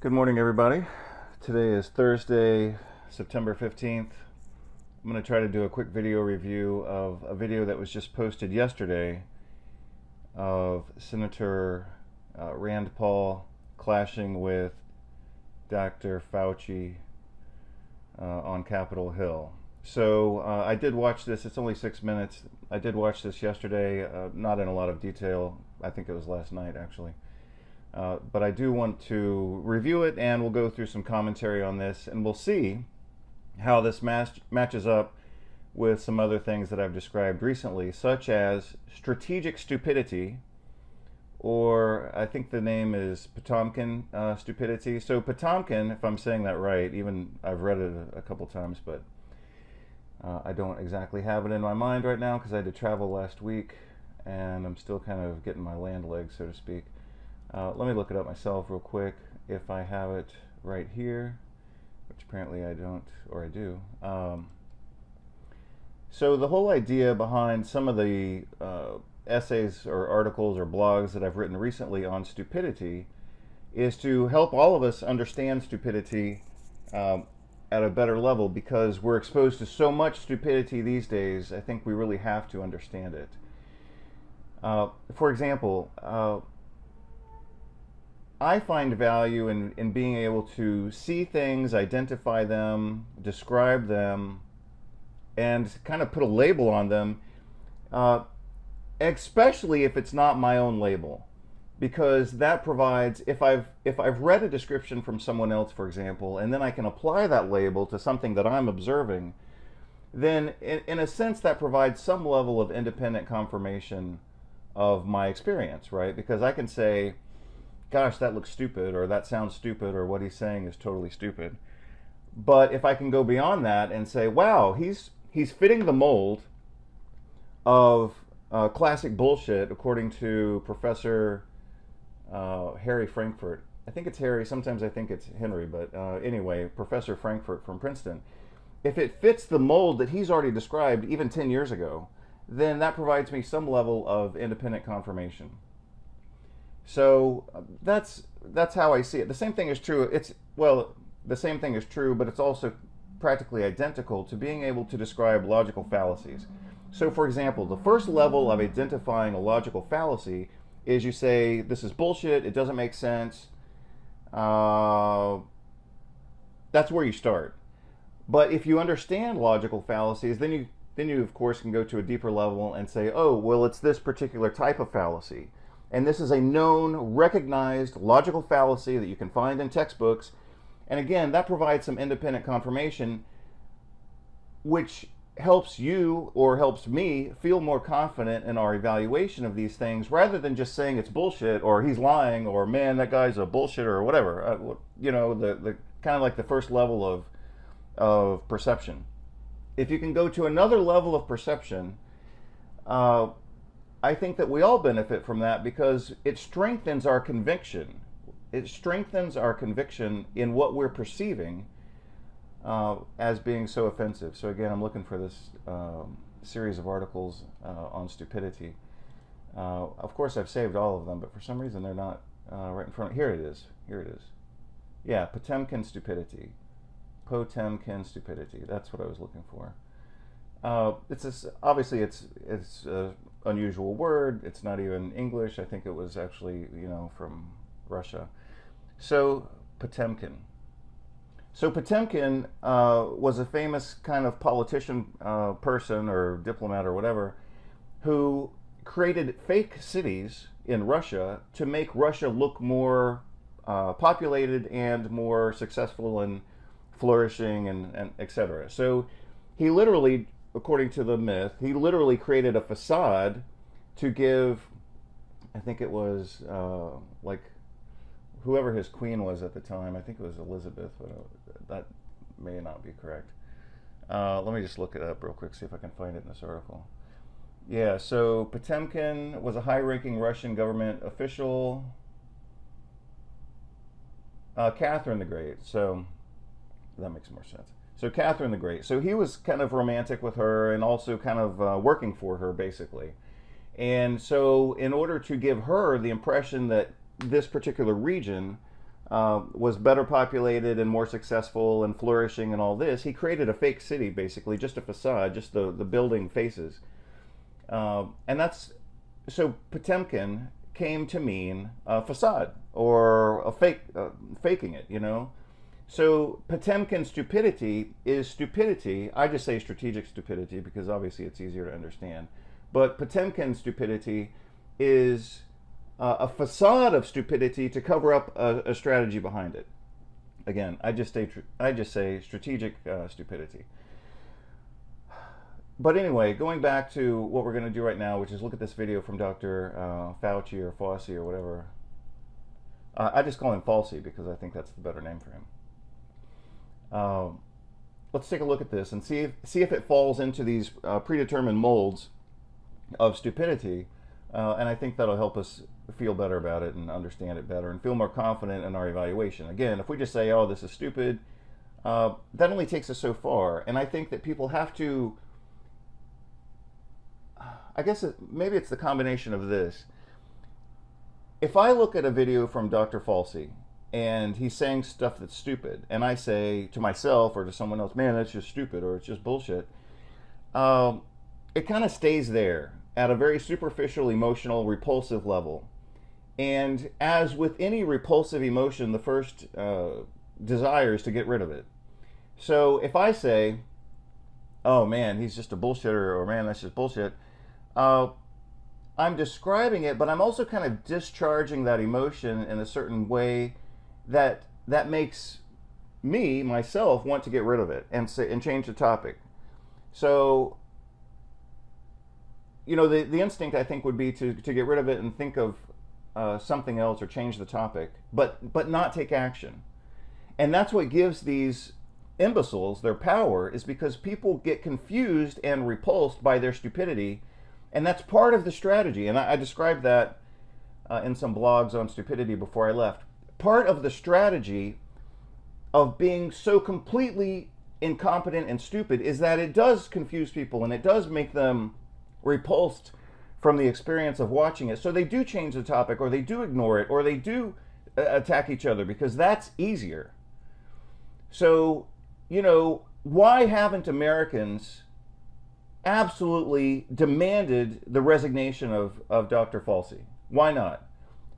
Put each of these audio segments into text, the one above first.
Good morning, everybody. Today is Thursday, September 15th. I'm going to try to do a quick video review of a video that was just posted yesterday of Senator Rand Paul clashing with Dr. Fauci on Capitol Hill. So I did watch this. It's only 6 minutes. I did watch this yesterday, not in a lot of detail. I think it was last night, actually. But I do want to review it, and we'll go through some commentary on this, and we'll see how this matches up with some other things that I've described recently, such as strategic stupidity, or I think the name is Potemkin stupidity. So Potemkin, if I'm saying that right, even I've read it a couple times, but I don't exactly have it in my mind right now because I had to travel last week, and I'm still kind of getting my land legs, so to speak. Let me look it up myself real quick if I have it right here, which apparently I don't, or I do. So the whole idea behind some of the essays or articles or blogs that I've written recently on stupidity is to help all of us understand stupidity at a better level, because we're exposed to so much stupidity these days. I think we really have to understand it. For example, I find value in being able to see things, identify them, describe them, and kind of put a label on them, especially if it's not my own label, because that provides, if I've read a description from someone else, for example, and then I can apply that label to something that I'm observing, then in a sense that provides some level of independent confirmation of my experience, right? Because I can say, gosh, that looks stupid, or that sounds stupid, or what he's saying is totally stupid. But if I can go beyond that and say, wow, he's fitting the mold of classic bullshit, according to Professor Harry Frankfurt. I think it's Harry, sometimes I think it's Henry, but anyway, Professor Frankfurt from Princeton. If it fits the mold that he's already described even 10 years ago, then that provides me some level of independent confirmation. So that's how I see it. The same thing is true. The same thing is true, but it's also practically identical to being able to describe logical fallacies. So, for example, the first level of identifying a logical fallacy is you say, this is bullshit, it doesn't make sense. That's where you start. But if you understand logical fallacies, then you of course can go to a deeper level and say, oh, well, it's this particular type of fallacy. And this is a known, recognized logical fallacy that you can find in textbooks. And again, that provides some independent confirmation, which helps you or helps me feel more confident in our evaluation of these things, rather than just saying it's bullshit, or he's lying, or man, that guy's a bullshitter, or whatever. You know, the kind of like the first level of perception. If you can go to another level of perception, I think that we all benefit from that, because it strengthens our conviction. It strengthens our conviction in what we're perceiving as being so offensive. So again, I'm looking for this series of articles on stupidity. Of course, I've saved all of them, but for some reason they're not right in front of me. Here it is. Here it is. Yeah, Potemkin stupidity. Potemkin stupidity. That's what I was looking for. Obviously it's an unusual word. It's not even English. I think it was actually, from Russia. So Potemkin. So Potemkin was a famous kind of politician, person or diplomat or whatever, who created fake cities in Russia to make Russia look more populated and more successful and flourishing and etc. So he literally, according to the myth, he literally created a facade to give, I think it was like whoever his queen was at the time. I think it was Elizabeth, but that may not be correct. Let me just look it up real quick, see if I can find it in this article. Yeah, so Potemkin was a high-ranking Russian government official. Catherine the Great, so that makes more sense. So Catherine the Great. So he was kind of romantic with her and also kind of working for her, basically. And so in order to give her the impression that this particular region was better populated and more successful and flourishing and all this. He created a fake city, basically, just a facade, just the building faces. And that's so Potemkin came to mean a facade or a fake, faking it, you know. So Potemkin stupidity is stupidity. I just say strategic stupidity because obviously it's easier to understand. But Potemkin stupidity is a facade of stupidity to cover up a strategy behind it. Again, I just say strategic stupidity. But anyway, going back to what we're going to do right now, which is look at this video from Dr. Fauci or Fauci or whatever. I just call him Falsey because I think that's the better name for him. Let's take a look at this and see if it falls into these predetermined molds of stupidity. And I think that'll help us feel better about it and understand it better and feel more confident in our evaluation. Again, if we just say, oh, this is stupid, that only takes us so far. And I think that people have to, I guess maybe it's the combination of this. If I look at a video from Dr. Falsey and he's saying stuff that's stupid, and I say to myself or to someone else, man, that's just stupid or it's just bullshit, it kind of stays there at a very superficial, emotional, repulsive level. And as with any repulsive emotion, the first desire is to get rid of it. So if I say, oh man, he's just a bullshitter, or man, that's just bullshit, I'm describing it, but I'm also kind of discharging that emotion in a certain way that makes me, myself, want to get rid of it and change the topic. So, you know, the instinct, I think, would be to get rid of it and think of something else or change the topic, but not take action. And that's what gives these imbeciles their power, is because people get confused and repulsed by their stupidity. And that's part of the strategy. And I described that in some blogs on stupidity before I left. Part of the strategy of being so completely incompetent and stupid is that it does confuse people and it does make them repulsed from the experience of watching it. So they do change the topic, or they do ignore it, or they do attack each other because that's easier. So, you know, why haven't Americans absolutely demanded the resignation of Dr. Falsey? Why not?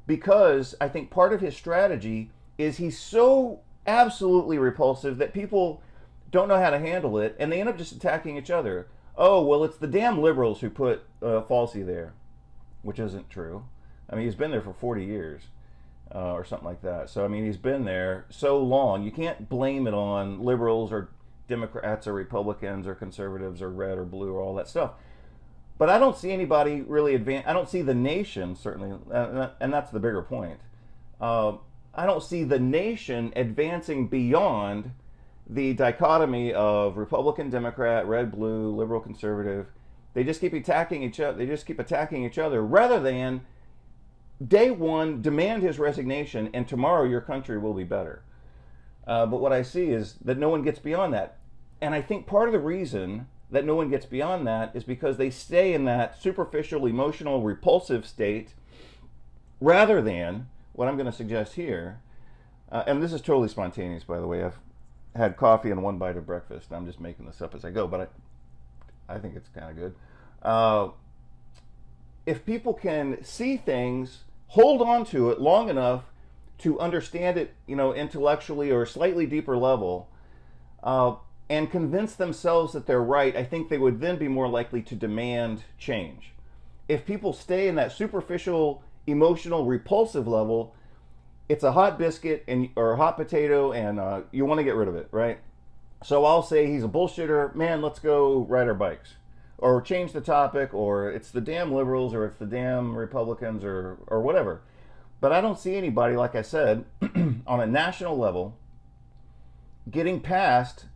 Because I think part of his strategy is he's so absolutely repulsive that people don't know how to handle it, and they end up just attacking each other. Oh, well, it's the damn liberals who put Falsey there, which isn't true. I mean, he's been there for 40 years or something like that. So, I mean, he's been there so long. You can't blame it on liberals or Democrats or Republicans or conservatives or red or blue or all that stuff. But I don't see anybody really advance. I don't see the nation, certainly, and that's the bigger point. I don't see the nation advancing beyond the dichotomy of Republican, Democrat, red, blue, liberal, conservative. They just keep attacking each other. They just keep attacking each other rather than day one demand his resignation and tomorrow your country will be better. But what I see is that no one gets beyond that. And I think part of the reason that no one gets beyond that is because they stay in that superficial, emotional, repulsive state rather than what I'm going to suggest here. And this is totally spontaneous, by the way. I've had coffee and one bite of breakfast. I'm just making this up as I go, but I think it's kind of good. If people can see things, hold on to it long enough to understand it, you know, intellectually or a slightly deeper level, and convince themselves that they're right, I think they would then be more likely to demand change. If people stay in that superficial, emotional, repulsive level, it's a hot biscuit or a hot potato, and you want to get rid of it, right? So I'll say he's a bullshitter. Man, let's go ride our bikes, or change the topic, or it's the damn liberals, or it's the damn Republicans, or whatever. But I don't see anybody, like I said, on a national level getting past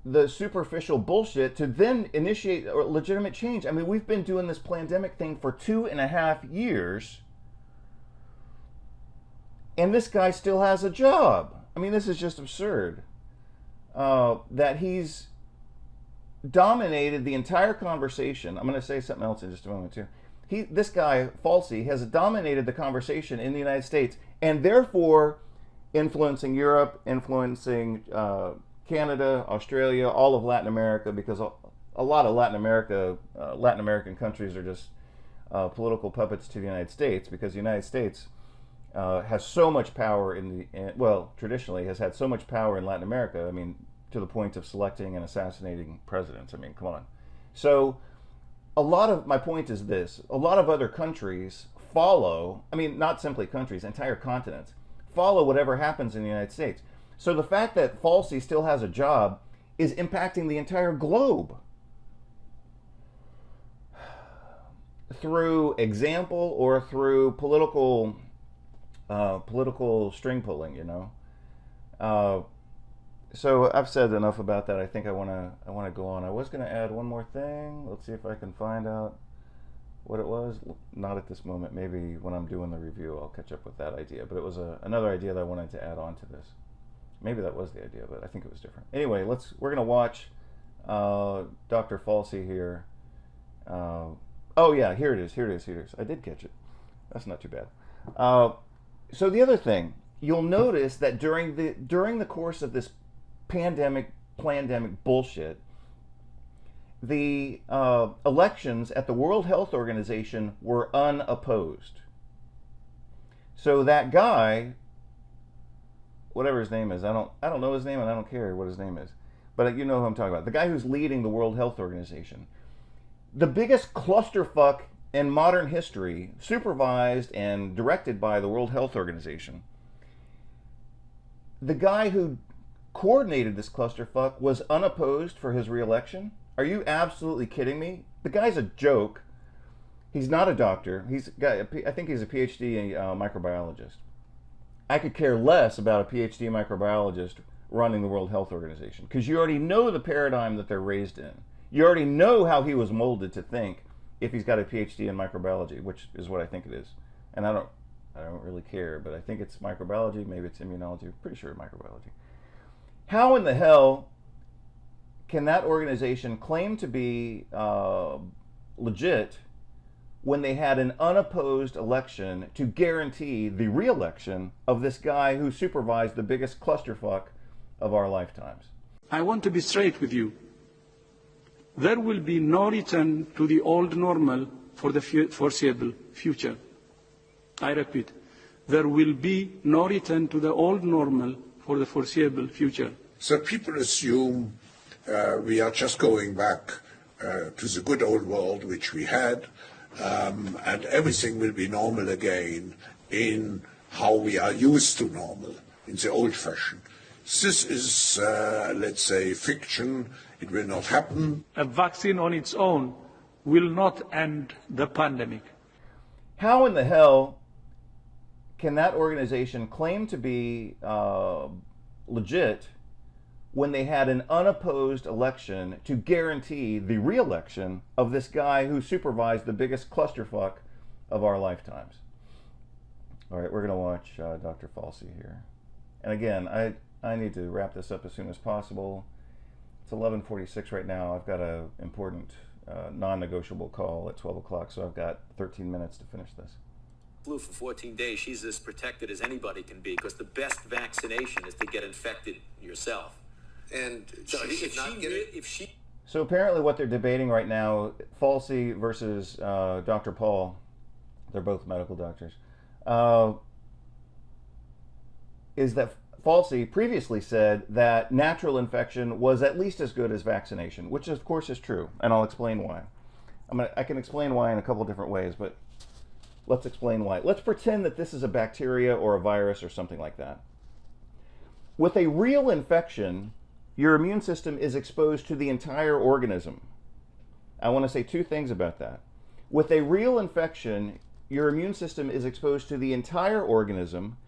the superficial bullshit to then initiate a legitimate change. I mean, we've been doing this pandemic thing for 2.5 years, and this guy still has a job. I mean, this is just absurd. That he's dominated the entire conversation. I'm going to say something else in just a moment, too. this guy Fauci has dominated the conversation in the United States, and therefore influencing Europe, influencing Canada, Australia, all of Latin America, because a lot of Latin American countries are just political puppets to the United States, because the United States has so much power traditionally has had so much power in Latin America. I mean, to the point of selecting and assassinating presidents. I mean, come on. So my point is this: a lot of other countries follow. I mean, not simply countries, entire continents follow whatever happens in the United States. So the fact that Fauci still has a job is impacting the entire globe through example or through political string pulling, you know. So I've said enough about that. I think I want to go on. I was going to add one more thing. Let's see if I can find out what it was. Not at this moment. Maybe when I'm doing the review, I'll catch up with that idea. But it was another idea that I wanted to add on to this. Maybe that was the idea, but I think it was different. Anyway, we're going to watch Dr. Fauci here. Oh yeah, here it is. I did catch it. That's not too bad. So the other thing, you'll notice that during the course of this pandemic bullshit, the elections at the World Health Organization were unopposed. So that guy, whatever his name is, I don't know his name, and I don't care what his name is, but you know who I'm talking about. The guy who's leading the World Health Organization, the biggest clusterfuck in modern history, supervised and directed by the World Health Organization. The guy who coordinated this clusterfuck was unopposed for his re-election. Are you absolutely kidding me? The guy's a joke. He's not a doctor. I think he's a PhD microbiologist. I could care less about a PhD microbiologist running the World Health Organization, because you already know the paradigm that they're raised in. You already know how he was molded to think if he's got a PhD in microbiology, which is what I think it is. And I don't really care, but I think it's microbiology, maybe it's immunology, I'm pretty sure microbiology. How in the hell can that organization claim to be legit when they had an unopposed election to guarantee the re-election of this guy who supervised the biggest clusterfuck of our lifetimes? I want to be straight with you. There will be no return to the old normal for the foreseeable future. I repeat, there will be no return to the old normal for the foreseeable future. So people assume we are just going back to the good old world which we had, and everything will be normal again in how we are used to normal, in the old fashion. This is, let's say, fiction. It will not happen. A vaccine on its own will not end the pandemic. How in the hell can that organization claim to be legit when they had an unopposed election to guarantee the re-election of this guy who supervised the biggest clusterfuck of our lifetimes? All right, we're going to watch Dr. Fauci here. And again, I need to wrap this up as soon as possible. It's 11:46 right now. I've got an important non-negotiable call at 12 o'clock, so I've got 13 minutes to finish this. Flu for 14 days, she's as protected as anybody can be, because the best vaccination is to get infected yourself. And so So apparently what they're debating right now, Fauci versus Dr. Paul, they're both medical doctors, is that Fauci previously said that natural infection was at least as good as vaccination, which of course is true, and I'll explain why. I can explain why in a couple different ways, but let's explain why. Let's pretend that this is a bacteria or a virus or something like that. With a real infection, your immune system is exposed to the entire organism. I want to say two things about that. With a real infection, your immune system is exposed to the entire organism,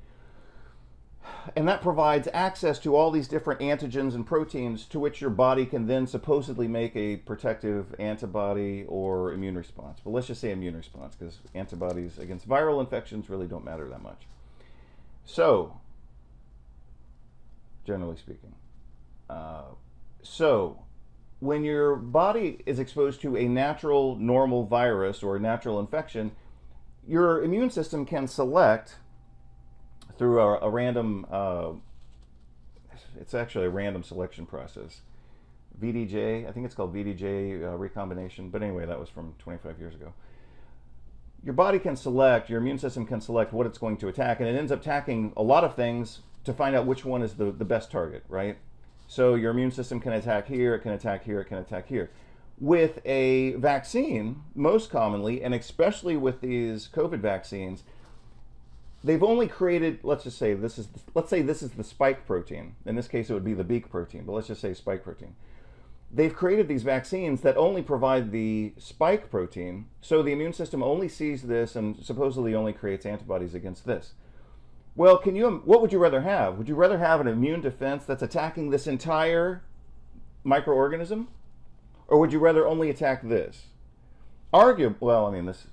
and that provides access to all these different antigens and proteins to which your body can then supposedly make a protective antibody or immune response. But let's just say immune response, because antibodies against viral infections really don't matter that much. So, generally speaking. So, when your body is exposed to a natural, normal virus or a natural infection, your immune system can select through a random, it's actually a random selection process. VDJ, I think it's called VDJ recombination, but anyway, that was from 25 years ago. Your body can select, your immune system can select what it's going to attack, and it ends up attacking a lot of things to find out which one is the best target, right? So your immune system can attack here, it can attack here, it can attack here. With a vaccine, most commonly, and especially with these COVID vaccines, they've only created, let's say this is the spike protein. In this case, it would be the beak protein, but let's just say spike protein. They've created these vaccines that only provide the spike protein, so the immune system only sees this and supposedly only creates antibodies against this. Well, what would you rather have? Would you rather have an immune defense that's attacking this entire microorganism? Or would you rather only attack this? Well, I mean, it's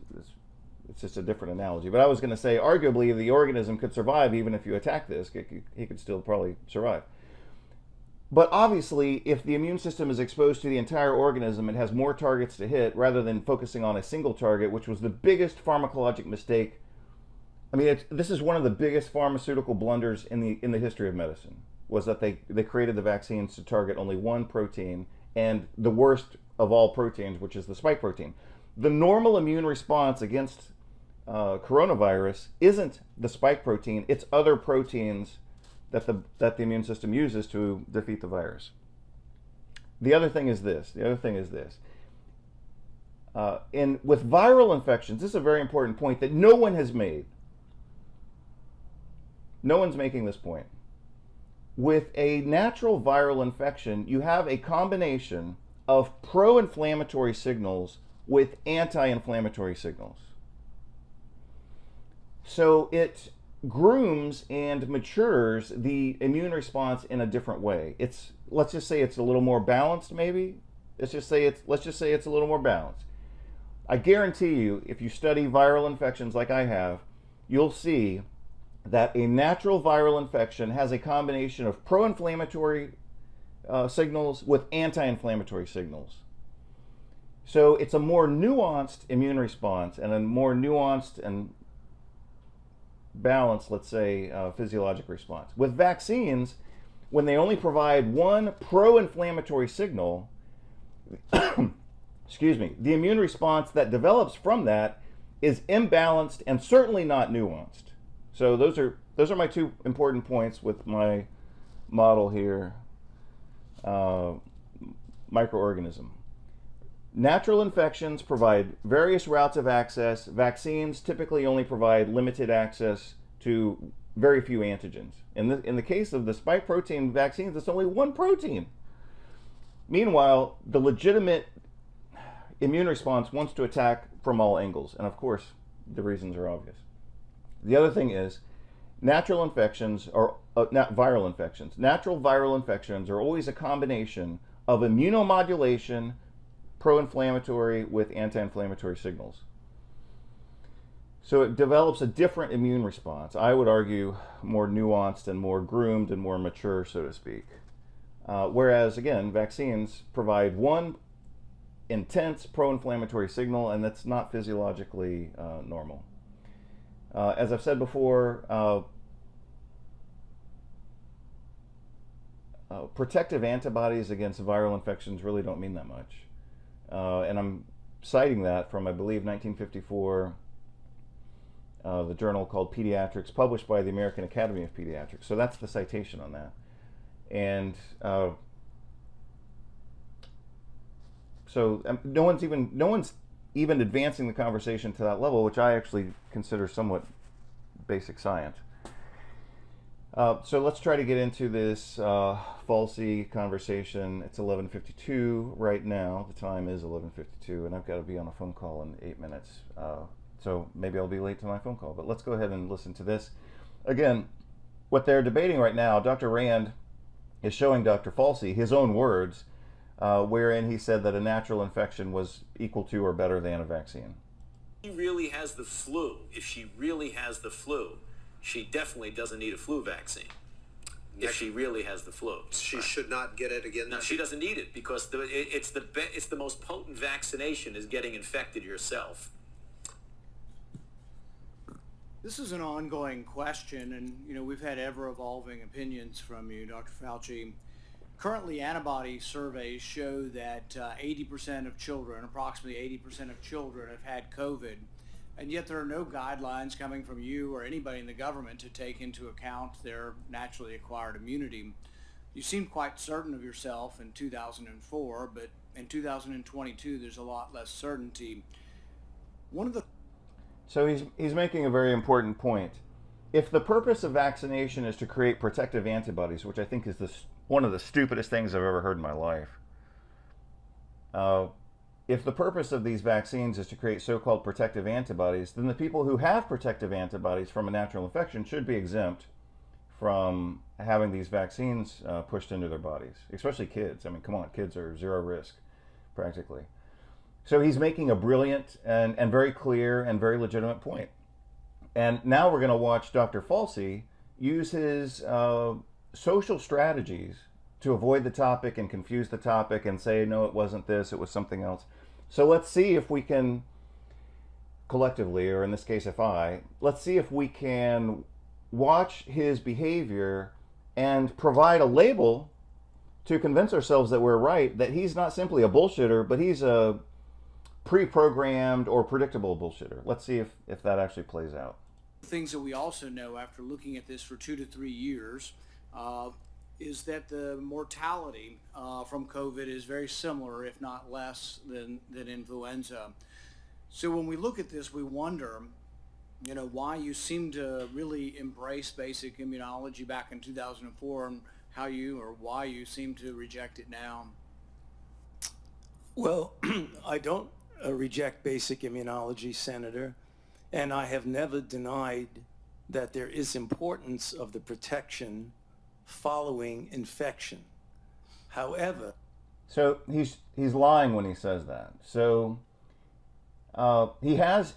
just a different analogy, but I was going to say, arguably, the organism could survive even if you attack this. He could still probably survive. But obviously, if the immune system is exposed to the entire organism, it has more targets to hit rather than focusing on a single target, which was the biggest pharmacologic mistake. I mean, this is one of the biggest pharmaceutical blunders in the history of medicine, was that they created the vaccines to target only one protein, and the worst of all proteins, which is the spike protein. The normal immune response against coronavirus isn't the spike protein, it's other proteins that the immune system uses to defeat the virus. The other thing is this. With viral infections, this is a very important point that no one has made. No one's making this point. With a natural viral infection, you have a combination of pro-inflammatory signals with anti-inflammatory signals. So it grooms and matures the immune response in a different way. Let's just say it's a little more balanced, maybe. Let's just say it's a little more balanced. I guarantee you, if you study viral infections like I have, you'll see that a natural viral infection has a combination of pro-inflammatory signals with anti-inflammatory signals. So it's a more nuanced immune response and a more nuanced and balanced, let's say, physiologic response. With vaccines, when they only provide one pro-inflammatory signal, excuse me, the immune response that develops from that is imbalanced and certainly not nuanced. So those are my two important points with my model here. Microorganism. Natural infections provide various routes of access. Vaccines typically only provide limited access to very few antigens. In the case of the spike protein vaccines, it's only one protein. Meanwhile, the legitimate immune response wants to attack from all angles. And of course, the reasons are obvious. The other thing is, natural infections are not viral infections. Natural viral infections are always a combination of immunomodulation, pro-inflammatory with anti-inflammatory signals. So it develops a different immune response. I would argue more nuanced and more groomed and more mature, so to speak. Whereas, again, vaccines provide one intense pro-inflammatory signal, and that's not physiologically normal. As I've said before, protective antibodies against viral infections really don't mean that much. And I'm citing that from, I believe, 1954, the journal called Pediatrics, published by the American Academy of Pediatrics. So that's the citation on that. And so no one's even advancing the conversation to that level, which I actually consider somewhat basic science. So let's try to get into this falsy conversation. It's 11:52 right now. The time is 11:52, and I've got to be on a phone call in 8 minutes. So maybe I'll be late to my phone call, but let's go ahead and listen to this. Again, what they're debating right now, Dr. Rand is showing Dr. Falsey his own words, wherein he said that a natural infection was equal to or better than a vaccine. She really has the flu. If she really has the flu, she definitely doesn't need a flu vaccine. if she really has the flu. She should not get it again. No, she doesn't need it because it's the most potent vaccination is getting infected yourself. This is an ongoing question, and we've had ever-evolving opinions from you, Dr. Fauci. Currently, antibody surveys show that 80% of children, approximately 80% of children, have had COVID, and yet there are no guidelines coming from you or anybody in the government to take into account their naturally acquired immunity. You seemed quite certain of yourself in 2004, but in 2022, there's a lot less certainty. So he's making a very important point. If the purpose of vaccination is to create protective antibodies, which I think is one of the stupidest things I've ever heard in my life, if the purpose of these vaccines is to create so-called protective antibodies, then the people who have protective antibodies from a natural infection should be exempt from having these vaccines pushed into their bodies, especially kids. I mean, come on, kids are zero risk, practically. So he's making a brilliant and very clear and very legitimate point. And now we're going to watch Dr. Fauci use his social strategies to avoid the topic and confuse the topic and say, no, it wasn't this, it was something else. So let's see if we can collectively, or in this case, let's see if we can watch his behavior and provide a label to convince ourselves that we're right, that he's not simply a bullshitter, but he's a pre-programmed or predictable bullshitter. Let's see if that actually plays out. Things that we also know after looking at this for 2 to 3 years is that the mortality from COVID is very similar, if not less, than influenza. So when we look at this, we wonder, why you seem to really embrace basic immunology back in 2004 and why you seem to reject it now. Well, I don't reject basic immunology, Senator, and I have never denied that there is importance of the protection following infection. However, so he's lying when he says that. So he has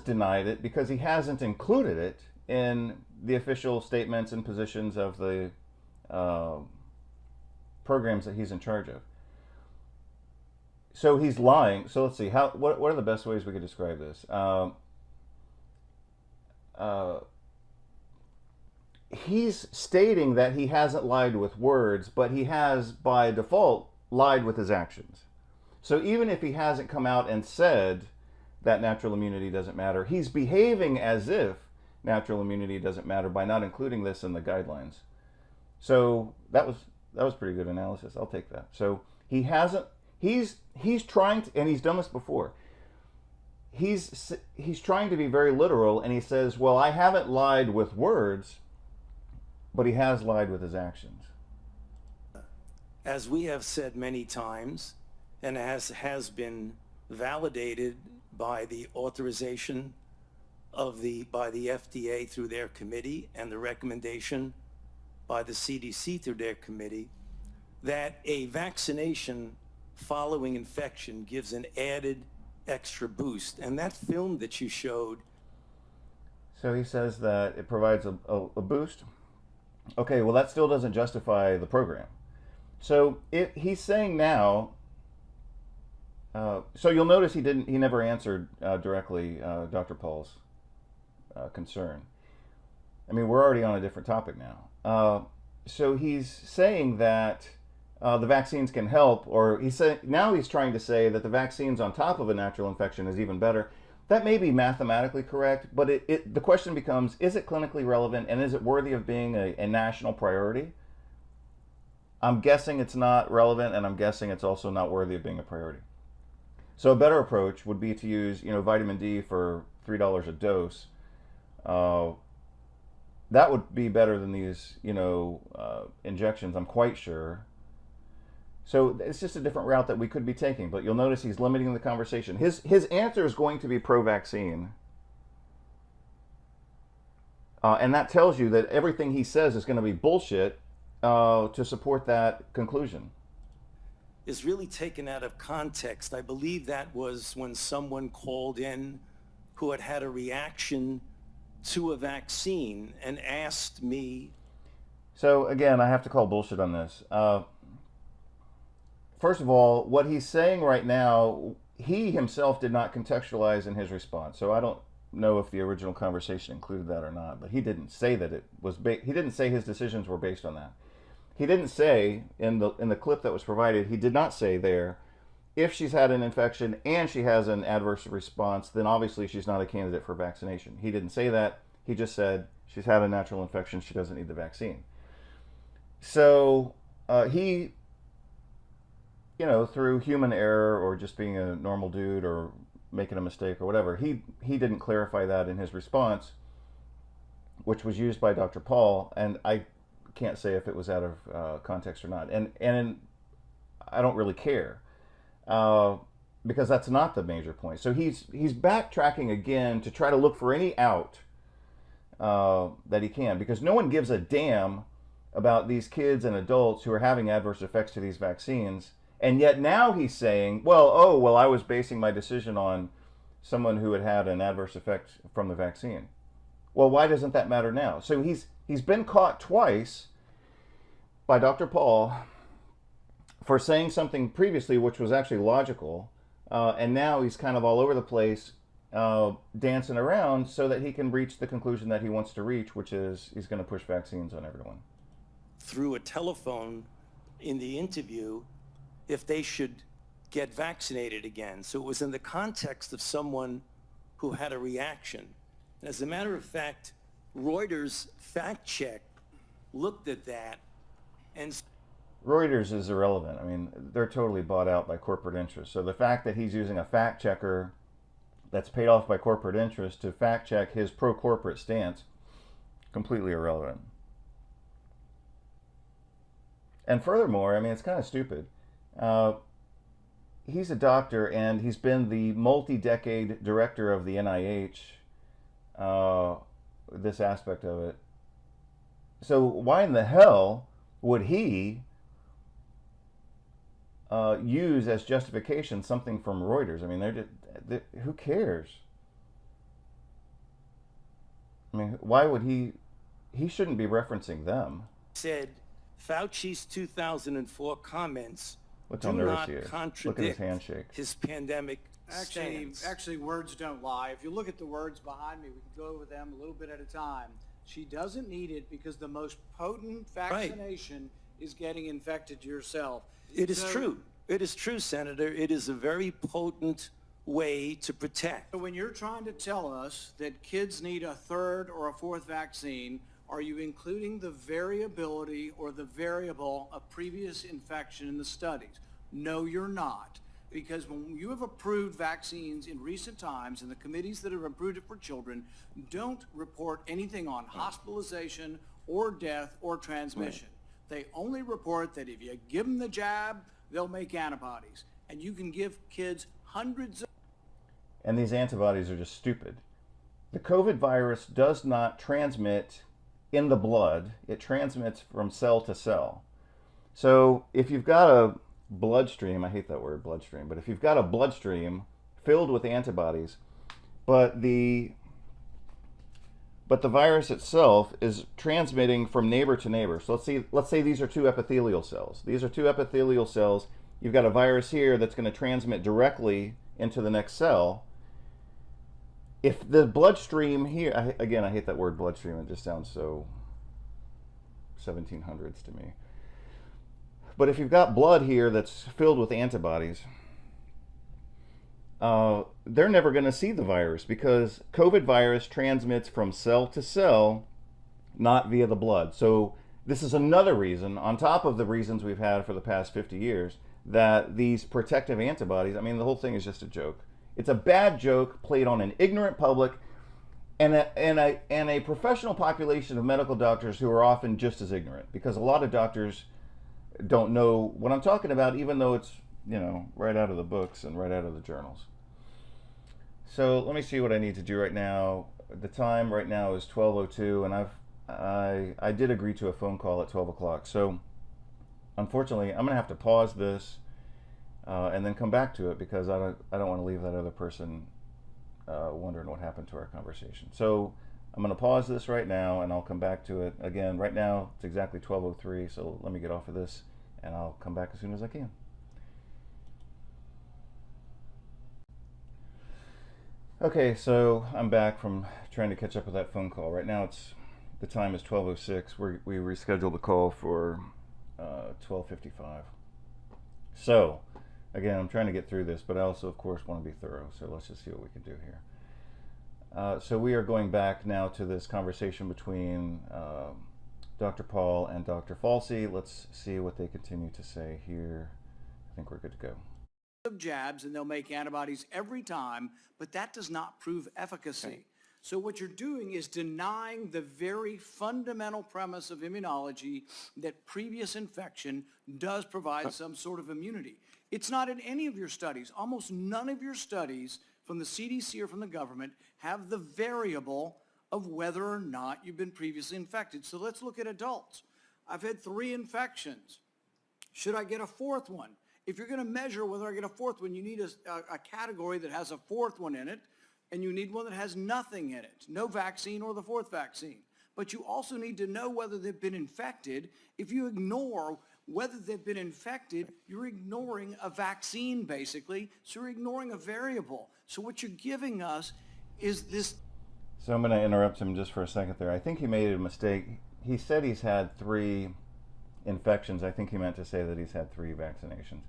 denied it because he hasn't included it in the official statements and positions of the programs that he's in charge of. So he's lying. So let's see. What are the best ways we could describe this? He's stating that he hasn't lied with words, but he has, by default, lied with his actions. So even if he hasn't come out and said that natural immunity doesn't matter, he's behaving as if natural immunity doesn't matter by not including this in the guidelines. So that was pretty good analysis. I'll take that. So he hasn't. He's trying to, and he's done this before. He's trying to be very literal, and he says, well, I haven't lied with words, but he has lied with his actions. as we have said many times, and as has been validated by the authorization by the FDA through their committee and the recommendation by the CDC through their committee, that a vaccination following infection gives an added extra boost. And that film that you showed. So he says that it provides a boost. Okay, well, that still doesn't justify the program. So he's saying now, so you'll notice he never answered directly Dr. Paul's concern. I mean, we're already on a different topic now. So he's saying that the vaccines can help, or now he's trying to say that the vaccines on top of a natural infection is even better. That may be mathematically correct, but the question becomes, is it clinically relevant, and is it worthy of being a national priority? I'm guessing it's not relevant, and I'm guessing it's also not worthy of being a priority. So a better approach would be to use, vitamin D for $3 a dose. That would be better than these, injections, I'm quite sure. So it's just a different route that we could be taking, but you'll notice he's limiting the conversation. His answer is going to be pro-vaccine. And that tells you that everything he says is going to be bullshit to support that conclusion. Is really taken out of context. I believe that was when someone called in who had had a reaction to a vaccine and asked me So again, I have to call bullshit on this. First of all, what he's saying right now, he himself did not contextualize in his response. So I don't know if the original conversation included that or not, but he didn't say that it was. He didn't say his decisions were based on that. He didn't say in the clip that was provided. He did not say there, if she's had an infection and she has an adverse response, then obviously she's not a candidate for vaccination. He didn't say that. He just said she's had a natural infection. She doesn't need the vaccine. So he, through human error or just being a normal dude or making a mistake or whatever, he didn't clarify that in his response, which was used by Dr. Paul, and I can't say if it was out of context or not. And I don't really care. Because that's not the major point. So he's backtracking again to try to look for any out that he can, because no one gives a damn about these kids and adults who are having adverse effects to these vaccines. And yet now he's saying, well, I was basing my decision on someone who had had an adverse effect from the vaccine. Well, why doesn't that matter now? So he's been caught twice by Dr. Paul for saying something previously which was actually logical, and now he's kind of all over the place, dancing around so that he can reach the conclusion that he wants to reach, which is he's going to push vaccines on everyone. Through a telephone in the interview, if they should get vaccinated again. So it was in the context of someone who had a reaction. And as a matter of fact, Reuters fact check looked at that and Reuters is irrelevant. I mean, they're totally bought out by corporate interests. So the fact that he's using a fact checker that's paid off by corporate interests to fact check his pro-corporate stance, completely irrelevant. And furthermore, I mean, it's kind of stupid. He's a doctor, and he's been the multi-decade director of the NIH, this aspect of it. So why in the hell would he use as justification something from Reuters? I mean, who cares? I mean, why would he shouldn't be referencing them. Said Fauci's 2004 comments Look how do nervous not he is. contradict Look at his handshake. his pandemic stance. Actually, words don't lie. If you look at the words behind me, we can go over them a little bit at a time. She doesn't need it because the most potent vaccination is getting infected yourself. It is true. It is true, Senator. It is a very potent way to protect. So when you're trying to tell us that kids need a third or a fourth vaccine, are you including the variability or the variable of previous infection in the studies? No, you're not. Because when you have approved vaccines in recent times, and the committees that have approved it for children don't report anything on hospitalization or death or transmission. They only report that if you give them the jab, they'll make antibodies. And you can give kids hundreds of... And these antibodies are just stupid. The COVID virus does not transmit in the blood. It transmits from cell to cell. So if you've got a bloodstream, I hate that word, bloodstream, but if you've got a bloodstream filled with antibodies, but the virus itself is transmitting from neighbor to neighbor. So let's say these are two epithelial cells. These are two epithelial cells. You've got a virus here that's going to transmit directly into the next cell. If the bloodstream here, again, I hate that word bloodstream. It just sounds so 1700s to me. But if you've got blood here that's filled with antibodies, they're never going to see the virus because COVID virus transmits from cell to cell, not via the blood. So this is another reason, on top of the reasons we've had for the past 50 years, that these protective antibodies, I mean, the whole thing is just a joke. It's a bad joke played on an ignorant public and a professional population of medical doctors who are often just as ignorant, because a lot of doctors don't know what I'm talking about, even though it's, right out of the books and right out of the journals. So let me see what I need to do right now. The time right now is 12:02, and I did agree to a phone call at 12 o'clock. So unfortunately, I'm gonna have to pause this and then come back to it, because I don't want to leave that other person wondering what happened to our conversation. So I'm going to pause this right now, and I'll come back to it again. Right now, it's exactly 12:03, so let me get off of this, and I'll come back as soon as I can. Okay, so I'm back from trying to catch up with that phone call. Right now, the time is 12:06. We rescheduled the call for 12:55. So, again, I'm trying to get through this, but I also, of course, want to be thorough. So let's just see what we can do here. So we are going back now to this conversation between Dr. Paul and Dr. Falsey. Let's see what they continue to say here. I think we're good to go. Of jabs, and they'll make antibodies every time, but that does not prove efficacy. Okay. So what you're doing is denying the very fundamental premise of immunology, that previous infection does provide some sort of immunity. It's not in any of your studies. Almost none of your studies from the CDC or from the government have the variable of whether or not you've been previously infected. So let's look at adults. I've had 3 infections. Should I get a 4th one? If you're going to measure whether I get a 4th one, you need a category that has a 4th one in it, and you need one that has nothing in it, no vaccine or the 4th vaccine. But you also need to know whether they've been infected. If you ignore whether they've been infected, you're ignoring a vaccine, basically. So you're ignoring a variable. So what you're giving us is this. So I'm going to interrupt him just for a second there. I think he made a mistake. He said he's had 3 infections. I think he meant to say that he's had 3 vaccinations.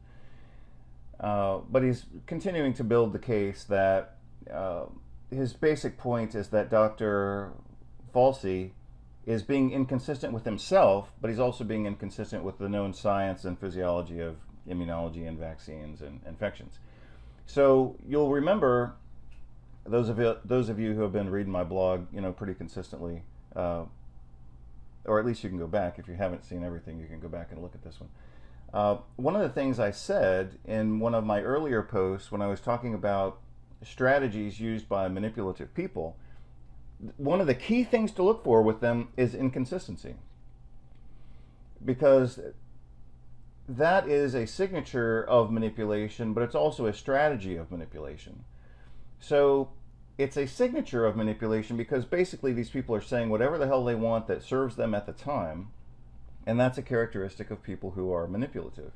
But he's continuing to build the case that his basic point is that Dr. Falsey is being inconsistent with himself, but he's also being inconsistent with the known science and physiology of immunology and vaccines and infections. So you'll remember, those of you who have been reading my blog, pretty consistently, or at least you can go back. If you haven't seen everything, you can go back and look at this one. One of the things I said in one of my earlier posts when I was talking about strategies used by manipulative people, one of the key things to look for with them is inconsistency, because that is a signature of manipulation, but it's also a strategy of manipulation. So it's a signature of manipulation because basically these people are saying whatever the hell they want that serves them at the time, and that's a characteristic of people who are manipulative.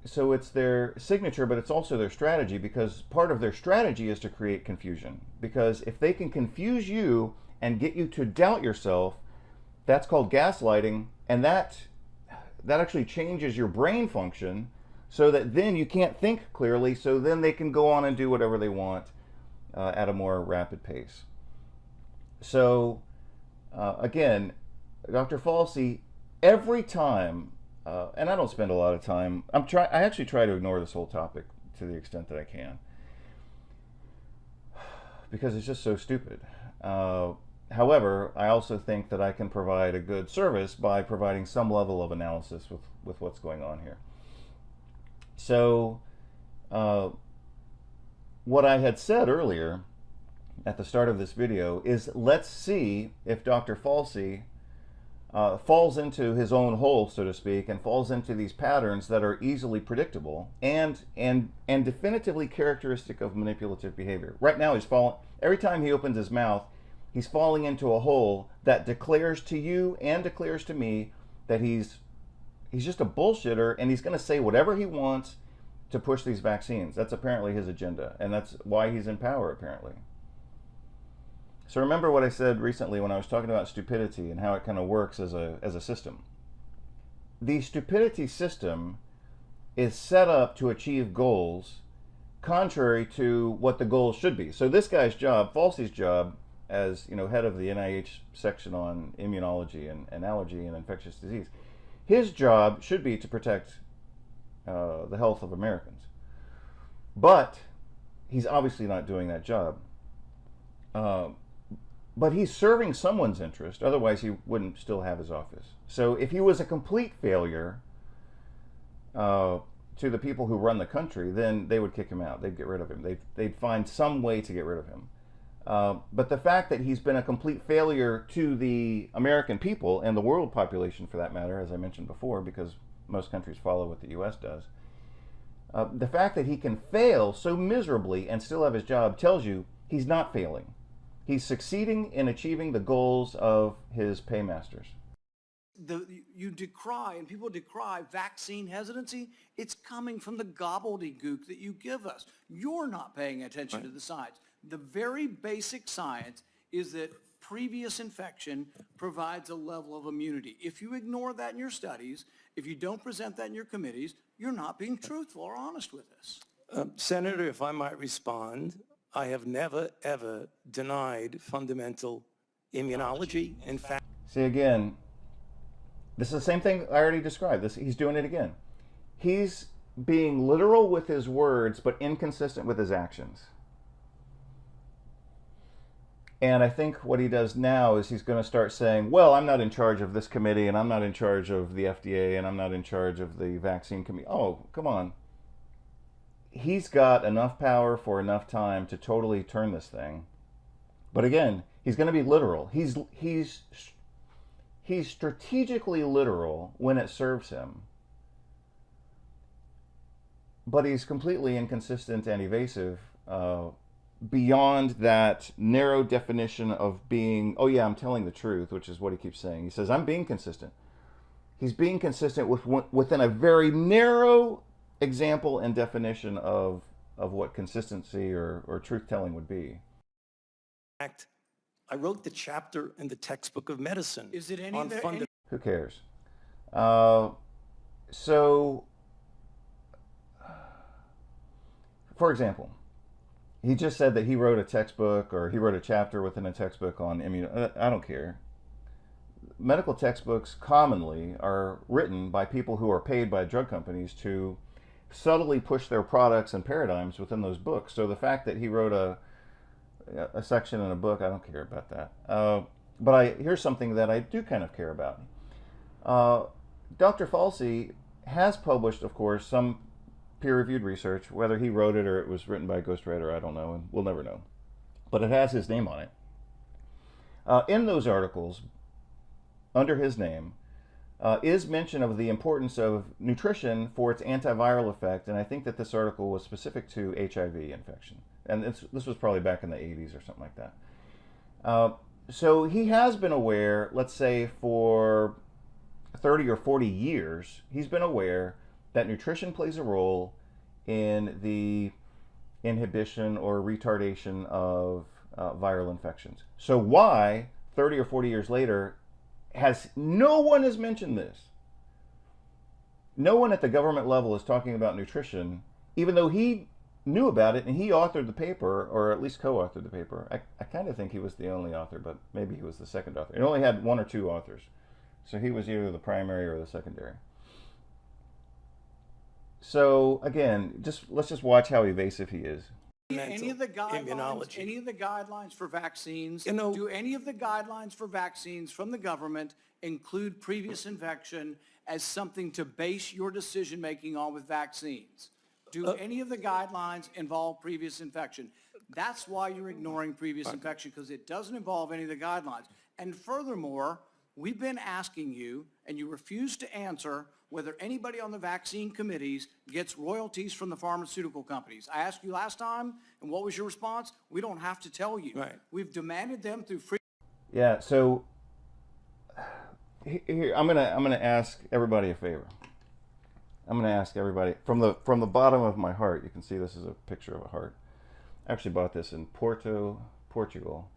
So it's their signature, but it's also their strategy, because part of their strategy is to create confusion. Because if they can confuse you and get you to doubt yourself, that's called gaslighting, and that actually changes your brain function so that then you can't think clearly, so then they can go on and do whatever they want at a more rapid pace. So again, Dr. Falsey, every time, and I don't spend a lot of time, I actually try to ignore this whole topic to the extent that I can, because it's just so stupid. However, I also think that I can provide a good service by providing some level of analysis with what's going on here. So, what I had said earlier at the start of this video is, let's see if Dr. Falsey falls into his own hole, so to speak, and falls into these patterns that are easily predictable and definitively characteristic of manipulative behavior. Right now, he's falling. Every time he opens his mouth, he's falling into a hole that declares to you and declares to me that he's just a bullshitter, and he's going to say whatever he wants to push these vaccines. That's apparently his agenda, and that's why he's in power, apparently. So remember what I said recently when I was talking about stupidity and how it kind of works as a system. The stupidity system is set up to achieve goals contrary to what the goals should be. So this guy's job, Falsey's job, as head of the NIH section on immunology and allergy and infectious disease, his job should be to protect the health of Americans. But he's obviously not doing that job. But he's serving someone's interest, otherwise he wouldn't still have his office. So if he was a complete failure to the people who run the country, then they would kick him out. They'd get rid of him. They'd find some way to get rid of him. But the fact that he's been a complete failure to the American people, and the world population for that matter, as I mentioned before, because most countries follow what the US does, the fact that he can fail so miserably and still have his job tells you he's not failing. He's succeeding in achieving the goals of his paymasters. You decry, and people decry, vaccine hesitancy. It's coming from the gobbledygook that you give us. You're not paying attention to the science. The very basic science is that previous infection provides a level of immunity. If you ignore that in your studies, if you don't present that in your committees, you're not being truthful or honest with us. Senator, if I might respond, I have never, ever denied fundamental immunology. In fact, See, again, this is the same thing I already described. He's doing it again. He's being literal with his words, but inconsistent with his actions. And I think what he does now is he's going to start saying, well, I'm not in charge of this committee, and I'm not in charge of the FDA, and I'm not in charge of the vaccine committee. Oh, come on. He's got enough power for enough time to totally turn this thing. But again, he's going to be literal. He's strategically literal when it serves him. But he's completely inconsistent and evasive beyond that narrow definition of being, oh yeah, I'm telling the truth, which is what he keeps saying. He says, I'm being consistent. He's being consistent within a very narrow example and definition of what consistency or truth-telling would be. in fact, I wrote the chapter in the textbook of medicine. Is it any on of the- fundamental. Who cares? So, for example, he just said that he wrote a textbook or he wrote a chapter within a textbook on I don't care. Medical textbooks commonly are written by people who are paid by drug companies to subtly push their products and paradigms within those books. So the fact that he wrote a section in a book, I don't care about that. But here's something that I do kind of care about. Dr. Falsey has published, of course, some peer-reviewed research. Whether he wrote it or it was written by a ghostwriter, I don't know, and we'll never know. But it has his name on it. In those articles, under his name, is mention of the importance of nutrition for its antiviral effect, and I think that this article was specific to HIV infection. And this was probably back in the 80s or something like that. So he has been aware, let's say for 30 or 40 years, he's been aware that nutrition plays a role in the inhibition or retardation of viral infections. So why, 30 or 40 years later, no one has mentioned this? No one at the government level is talking about nutrition, even though he knew about it and he authored the paper, or at least co-authored the paper. I kind of think he was the only author, but maybe he was the second author. It only had one or two authors. So he was either the primary or the secondary. So again, let's just watch how evasive he is. Any of the guidelines, immunology. any of the guidelines for vaccines, You know- do any of the guidelines for vaccines from the government include previous infection as something to base your decision-making on with vaccines? Do any of the guidelines involve previous infection? That's why you're ignoring previous infection, because it doesn't involve any of the guidelines. And furthermore, we've been asking you, and you refuse to answer, whether anybody on the vaccine committees gets royalties from the pharmaceutical companies. I asked you last time, and what was your response? We don't have to tell you. Right. We've demanded them through free. Yeah. So here, I'm gonna ask everybody a favor. I'm gonna ask everybody from the bottom of my heart. You can see this is a picture of a heart. I actually bought this in Porto, Portugal,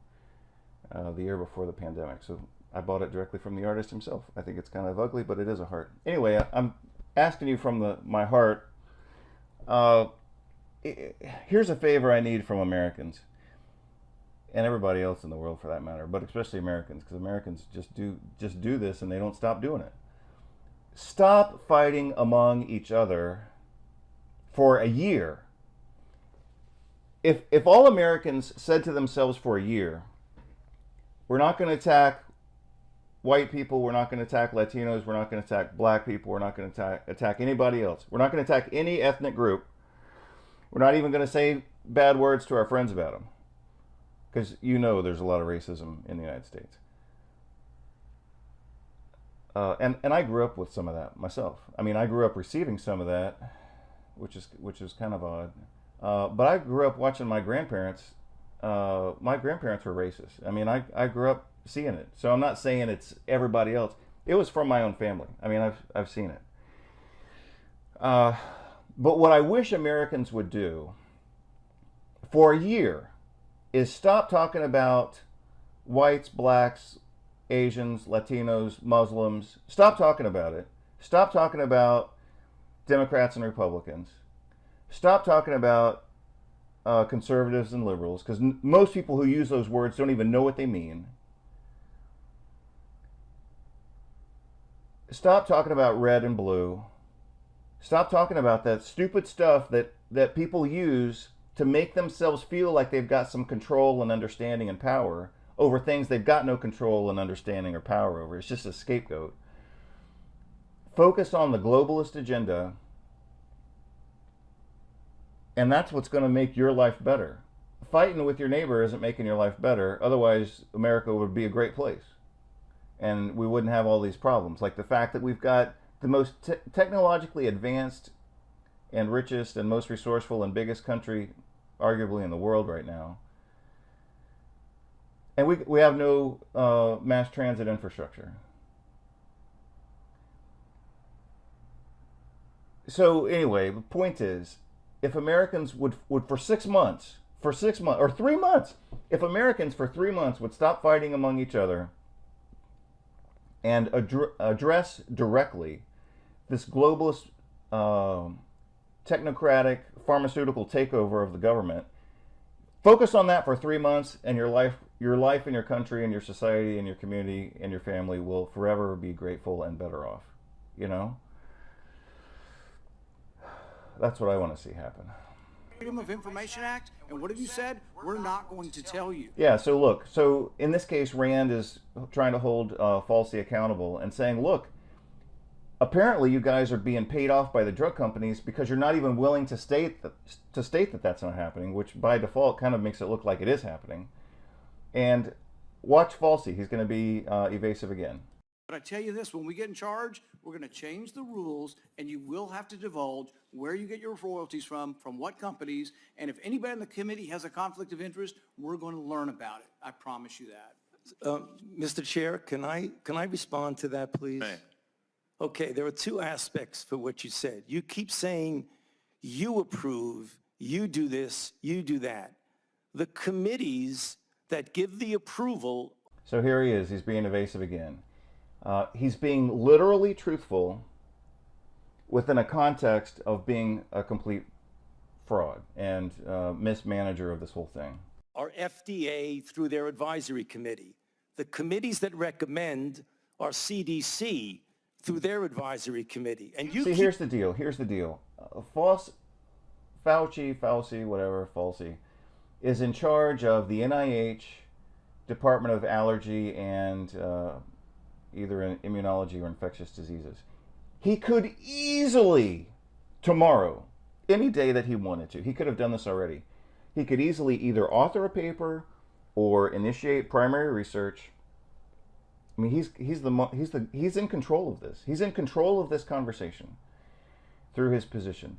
the year before the pandemic. So I bought it directly from the artist himself. I think it's kind of ugly, but it is a heart. Anyway, I'm asking you from my heart. Here's a favor I need from Americans, and everybody else in the world for that matter, but especially Americans, because Americans just do this and they don't stop doing it. Stop fighting among each other for a year. If all Americans said to themselves for a year, we're not going to attack white people, we're not going to attack Latinos, we're not going to attack black people, we're not going to attack anybody else, we're not going to attack any ethnic group, we're not even going to say bad words to our friends about them, because you know there's a lot of racism in the United States. And I grew up with some of that myself. I mean, I grew up receiving some of that, which is kind of odd. But I grew up watching my grandparents my grandparents were racist. I mean, I grew up seeing it. So I'm not saying it's everybody else. It was from my own family. I mean, I've seen it. But what I wish Americans would do for a year is stop talking about whites, blacks, Asians, Latinos, Muslims. Stop talking about it. Stop talking about Democrats and Republicans. Stop talking about conservatives and liberals, because most people who use those words don't even know what they mean. Stop talking about red and blue. Stop talking about that stupid stuff that people use to make themselves feel like they've got some control and understanding and power over things they've got no control and understanding or power over. It's just a scapegoat. Focus on the globalist agenda, and that's what's going to make your life better. Fighting with your neighbor isn't making your life better. Otherwise, America would be a great place, and we wouldn't have all these problems. Like the fact that we've got the most technologically advanced and richest and most resourceful and biggest country, arguably, in the world right now. And we have no mass transit infrastructure. So anyway, the point is, if Americans would for 6 months, or 3 months, if Americans for 3 months would stop fighting among each other and address directly this globalist, technocratic, pharmaceutical takeover of the government, focus on that for 3 months, and your life in your country and your society and your community and your family will forever be grateful and better off. You know? That's what I want to see happen. Freedom of Information Act, and what have you said? We're not going to tell you. Yeah, so look, so in this case, Rand is trying to hold Falsey accountable and saying, look, apparently you guys are being paid off by the drug companies because you're not even willing to state that that's not happening, which by default kind of makes it look like it is happening. And watch Falsey. He's going to be evasive again. But I tell you this, when we get in charge, we're going to change the rules, and you will have to divulge where you get your royalties from what companies, and if anybody in the committee has a conflict of interest, we're going to learn about it. I promise you that. Mr. Chair, can I respond to that, please? May. Okay, there are two aspects for what you said. You keep saying you approve, you do this, you do that. The committees that give the approval. So here he is. He's being evasive again. He's being literally truthful within a context of being a complete fraud and mismanager of this whole thing. Our FDA through their advisory committee. The committees that recommend are CDC through their advisory committee. And you here's the deal. Falsey, is in charge of the NIH Department of Allergy and either in immunology or infectious diseases. He could easily, tomorrow, any day that he wanted to, he could have done this already. He could easily either author a paper or initiate primary research. I mean, he's in control of this. He's in control of this conversation through his position.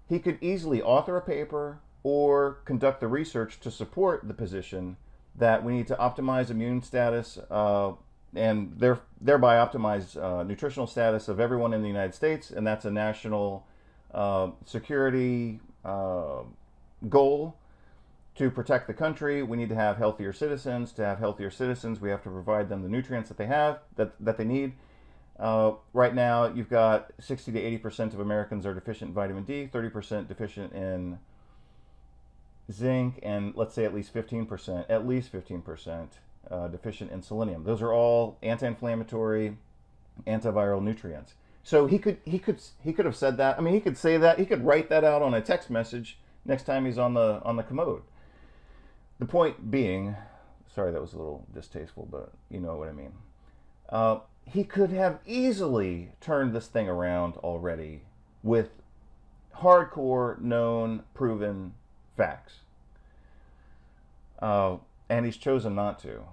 He could easily author a paper or conduct the research to support the position that we need to optimize immune status and thereby optimize nutritional status of everyone in the United States, and that's a national security goal to protect the country. We need to have healthier citizens. To have healthier citizens, we have to provide them the nutrients that they have, that they need. Right now, you've got 60 to 80% of Americans are deficient in vitamin D, 30% deficient in zinc, and let's say at least 15% deficient in selenium. Those are all anti-inflammatory, antiviral nutrients. So he could have said that. I mean, he could say that. He could write that out on a text message next time he's on the commode. The point being, sorry, that was a little distasteful, but you know what I mean. He could have easily turned this thing around already with hardcore, known, proven facts. And he's chosen not to.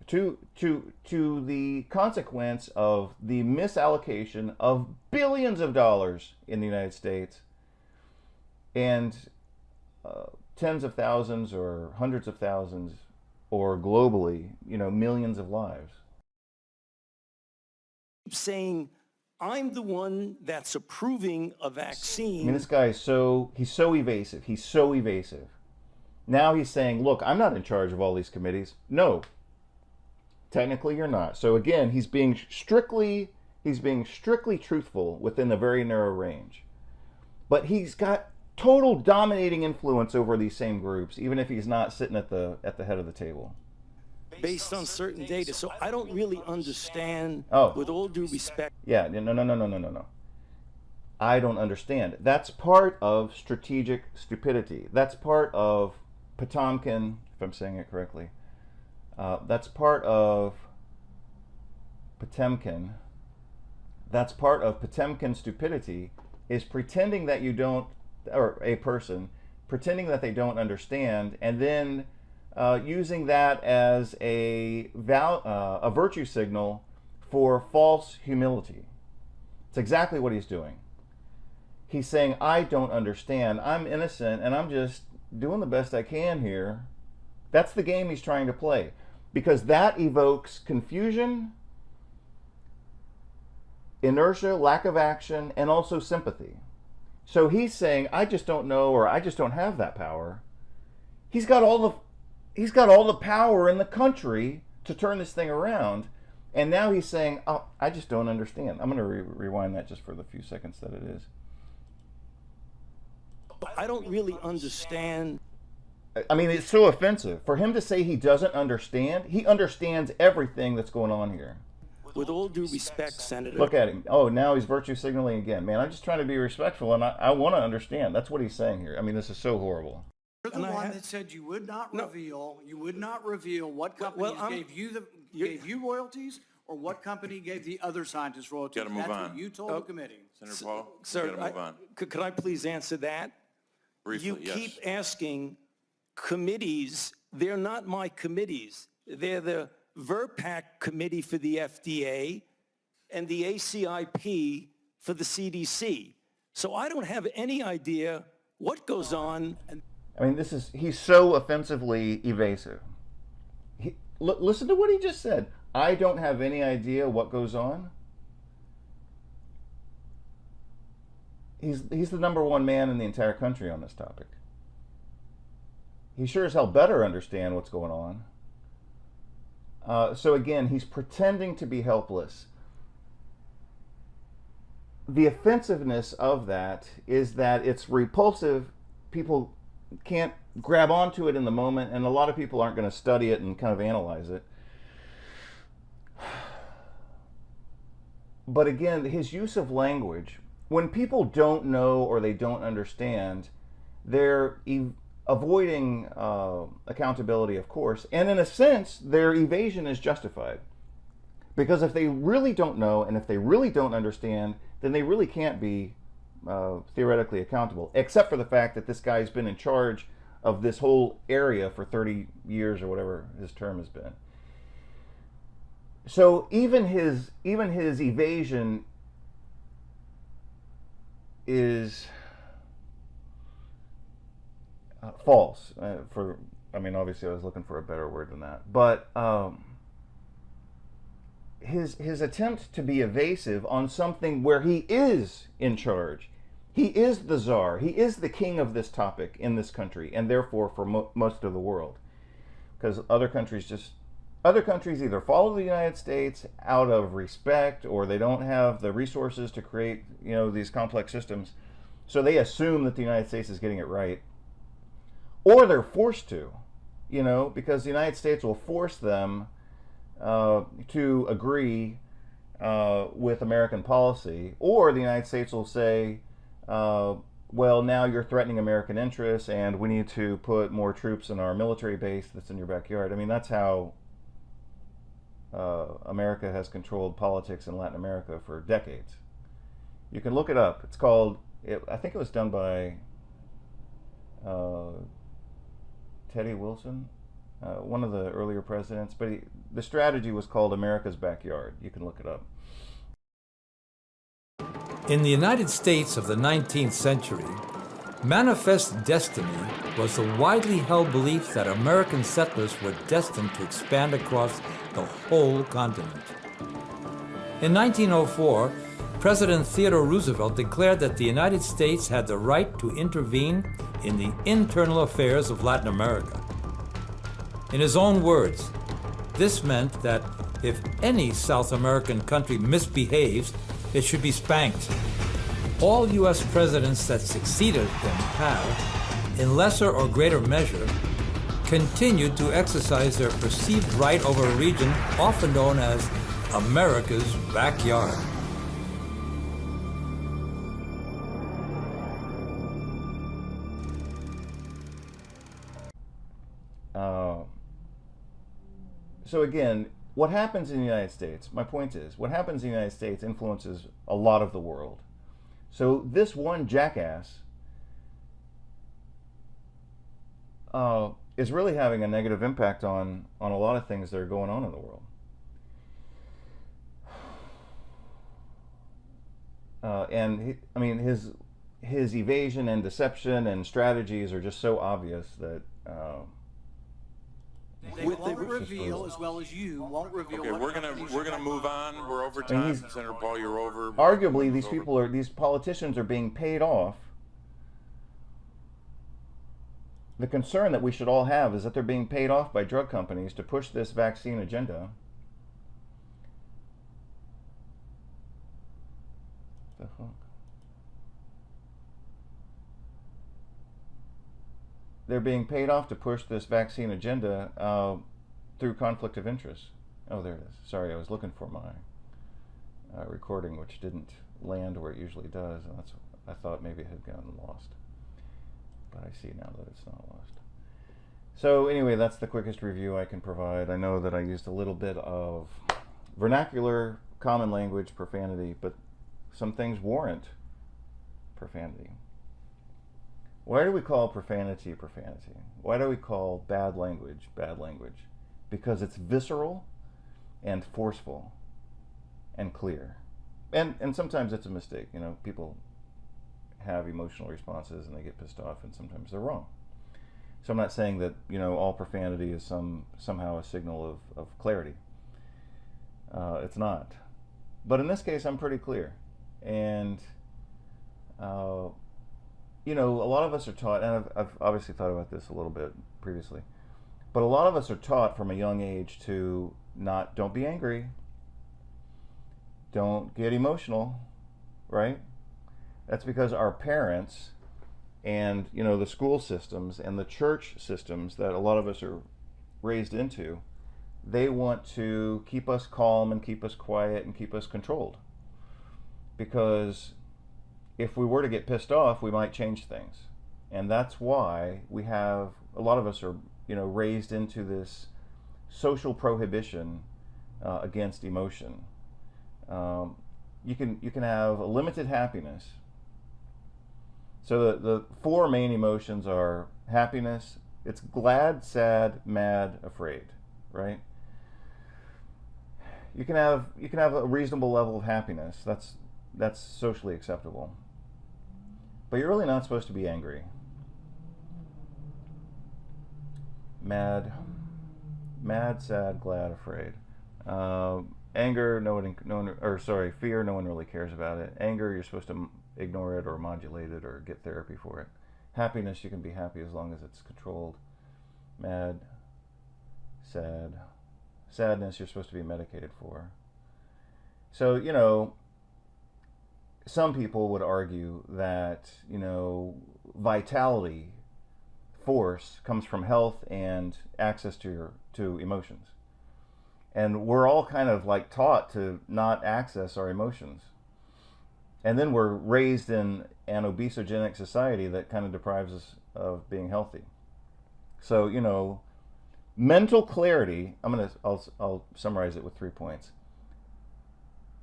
To the consequence of the misallocation of billions of dollars in the United States, and tens of thousands or hundreds of thousands or globally, millions of lives. Saying, I'm the one that's approving a vaccine. I mean, this guy he's so evasive. He's so evasive. Now he's saying, look, I'm not in charge of all these committees. No, technically you're not. So again, he's being strictly truthful within a very narrow range. But he's got total dominating influence over these same groups, even if he's not sitting at the head of the table. Based on certain data. So I don't really understand, with all due respect. Yeah, no. I don't understand. That's part of strategic stupidity. That's part of Potemkin, if I'm saying it correctly. That's part of Potemkin. That's part of Potemkin stupidity, is pretending that you don't, or a person, pretending that they don't understand, and then using that as a virtue signal for false humility. It's exactly what he's doing. He's saying, I don't understand, I'm innocent, and I'm just doing the best I can here. That's the game he's trying to play, because that evokes confusion, inertia, lack of action, and also sympathy. So he's saying, I just don't know, or I just don't have that power. He's got all the power in the country to turn this thing around, and now he's saying, oh, I just don't understand. I'm going to rewind that just for the few seconds that it is. I don't really understand. I mean, it's so offensive. For him to say he doesn't understand, he understands everything that's going on here. With all due respect, Senator. Look at him. Oh, now he's virtue signaling again. Man, I'm just trying to be respectful, and I want to understand. That's what he's saying here. I mean, this is so horrible. You're the one that said you would not reveal what companies gave you royalties, or what company gave the other scientists royalties. Gotta move That's on. what you told the committee. Senator Paul, Sir, you gotta move on. Could I please answer that? Briefly, You yes. keep asking committees. They're not my committees. They're the VRBPAC committee for the FDA and the ACIP for the CDC. So I don't have any idea what goes on. I mean, he's so offensively evasive. Listen to what he just said. I don't have any idea what goes on. He's the number one man in the entire country on this topic. He sure as hell better understand what's going on. So again, he's pretending to be helpless. The offensiveness of that is that it's repulsive. People can't grab onto it in the moment, and a lot of people aren't going to study it and kind of analyze it. But again, his use of language, when people don't know or they don't understand, they're avoiding accountability, of course, and in a sense, their evasion is justified. Because if they really don't know and if they really don't understand, then they really can't be theoretically accountable, except for the fact that this guy's been in charge of this whole area for 30 years or whatever his term has been. So even his evasion is false. Obviously I was looking for a better word than that, but his attempt to be evasive on something where he is in charge, he is the czar, he is the king of this topic in this country, and therefore for most of the world, because other countries either follow the United States out of respect, or they don't have the resources to create these complex systems, so they assume that the United States is getting it right, or they're forced to, because the United States will force them to agree with American policy, or the United States will say, well, now you're threatening American interests and we need to put more troops in our military base that's in your backyard. I mean, that's how America has controlled politics in Latin America for decades. You can look it up. It's called, I think it was done by Teddy Wilson, one of the earlier presidents, but the strategy was called America's Backyard. You can look it up. In the United States of the 19th century, Manifest destiny was the widely held belief that American settlers were destined to expand across the whole continent. In 1904, President Theodore Roosevelt declared that the United States had the right to intervene in the internal affairs of Latin America. In his own words, this meant that if any South American country misbehaves, it should be spanked. All U.S. presidents that succeeded him have, in lesser or greater measure, continued to exercise their perceived right over a region often known as America's backyard. So again, what happens in the United States, my point is, what happens in the United States influences a lot of the world. So this one jackass is really having a negative impact on a lot of things that are going on in the world. His evasion and deception and strategies are just so obvious that they won't reveal, as well as you won't reveal. Okay, we're gonna move on. We're over time. Senator Paul, you're over. Arguably, these politicians are being paid off. The concern that we should all have is that they're being paid off by drug companies to push this vaccine agenda. The fuck? They're being paid off to push this vaccine agenda through conflict of interest. Oh, there it is. Sorry, I was looking for my recording, which didn't land where it usually does, and I thought maybe it had gotten lost. But I see now that it's not lost. So anyway, that's the quickest review I can provide. I know that I used a little bit of vernacular, common language, profanity, but some things warrant profanity. Why do we call profanity profanity? Why do we call bad language bad language? Because it's visceral and forceful and clear. And sometimes it's a mistake. You know, people have emotional responses and they get pissed off, and sometimes they're wrong. So I'm not saying that, you know, all profanity is somehow a signal of clarity. It's not. But in this case, I'm pretty clear. And you know, a lot of us are taught, and I've obviously thought about this a little bit previously, but a lot of us are taught from a young age to don't be angry, don't get emotional, right? That's because our parents and, you know, the school systems and the church systems that a lot of us are raised into, they want to keep us calm and keep us quiet and keep us controlled. Because if we were to get pissed off, we might change things. And that's why we have, a lot of us are, you know, raised into this social prohibition against emotion. You can have a limited happiness. So the four main emotions are happiness, it's glad, sad, mad, afraid, right? You can have a reasonable level of happiness. That's socially acceptable. But you're really not supposed to be angry. Mad, sad, glad, afraid. Anger, fear, no one really cares about it. Anger, you're supposed to ignore it or modulate it or get therapy for it. Happiness, you can be happy as long as it's controlled. Mad, sad. Sadness, you're supposed to be medicated for. So, you know, some people would argue that, you know, vitality, force, comes from health and access to emotions. And we're all kind of like taught to not access our emotions. And then we're raised in an obesogenic society that kind of deprives us of being healthy. So, you know, mental clarity, I'll summarize it with 3 points.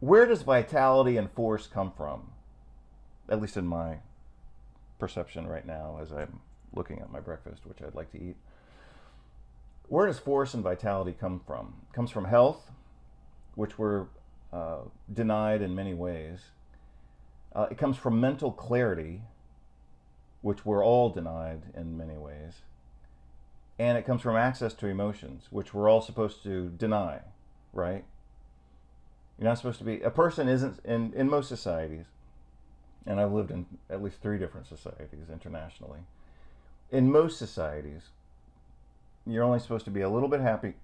Where does vitality and force come from? At least in my perception right now as I'm looking at my breakfast, which I'd like to eat. Where does force and vitality come from? It comes from health, which we're denied in many ways. It comes from mental clarity, which we're all denied in many ways. And it comes from access to emotions, which we're all supposed to deny, right? You're not supposed to be, a person isn't, in most societies, and I've lived in at least 3 different societies internationally. In most societies, you're only supposed to be a little bit happy,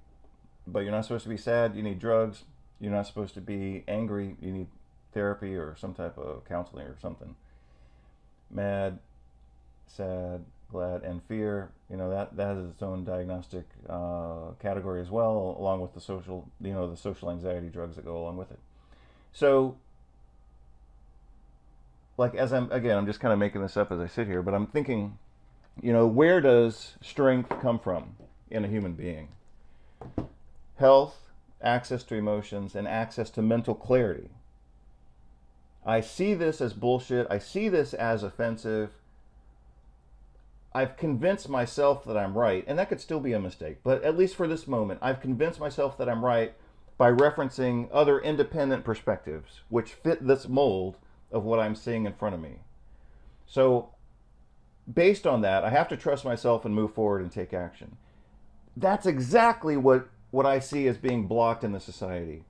but you're not supposed to be sad. You need drugs. You're not supposed to be angry. You need therapy or some type of counseling or something. Mad, sad, glad, and fear, that has its own diagnostic category as well, along with the social anxiety drugs that go along with it. So, like, I'm just kind of making this up as I sit here, but I'm thinking, where does strength come from in a human being? Health, access to emotions, and access to mental clarity. I see this as bullshit. I see this as offensive. I've convinced myself that I'm right, and that could still be a mistake, but at least for this moment, I've convinced myself that I'm right by referencing other independent perspectives which fit this mold of what I'm seeing in front of me. So, based on that, I have to trust myself and move forward and take action. That's exactly what I see as being blocked in the society.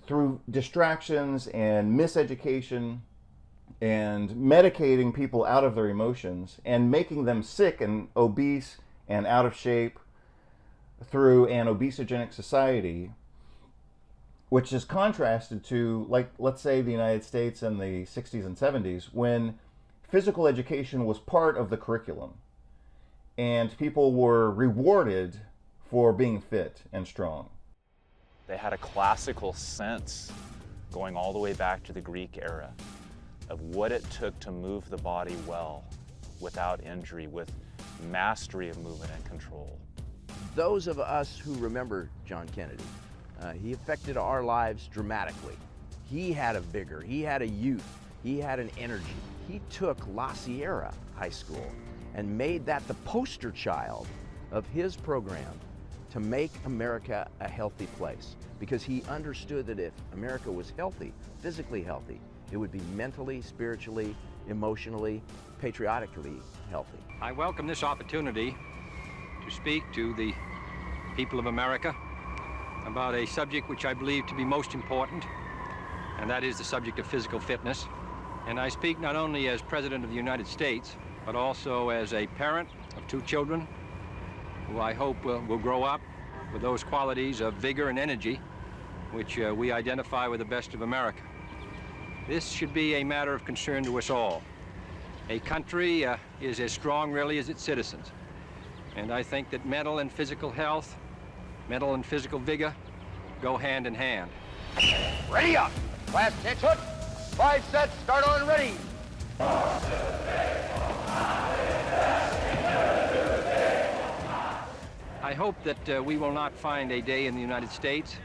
Through distractions and miseducation and medicating people out of their emotions and making them sick and obese and out of shape through an obesogenic society, which is contrasted to, like, let's say the United States in the 60s and 70s, when physical education was part of the curriculum and people were rewarded for being fit and strong. They had a classical sense going all the way back to the Greek era of what it took to move the body well, without injury, with mastery of movement and control. Those of us who remember John Kennedy, he affected our lives dramatically. He had a vigor, he had a youth, he had an energy. He took La Sierra High School and made that the poster child of his program to make America a healthy place, because he understood that if America was healthy, physically healthy, it would be mentally, spiritually, emotionally, patriotically healthy. I welcome this opportunity to speak to the people of America about a subject which I believe to be most important, and that is the subject of physical fitness. And I speak not only as President of the United States, but also as a parent of 2 children who I hope will grow up with those qualities of vigor and energy which we identify with the best of America. This should be a matter of concern to us all. A country is as strong, really, as its citizens. And I think that mental and physical health, mental and physical vigor, go hand in hand. Ready up! Class attention! 5 sets, start on ready! I hope that we will not find a day in the United States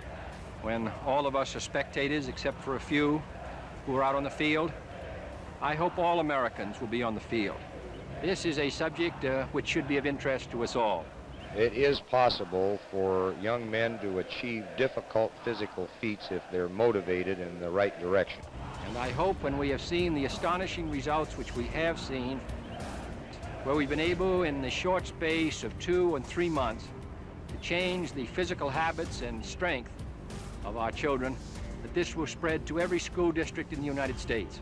when all of us are spectators except for a few who are out on the field. I hope all Americans will be on the field. This is a subject which should be of interest to us all. It is possible for young men to achieve difficult physical feats if they're motivated in the right direction. And I hope when we have seen the astonishing results which we have seen, where we've been able in the short space of 2 and 3 months to change the physical habits and strength of our children, that this will spread to every school district in the United States.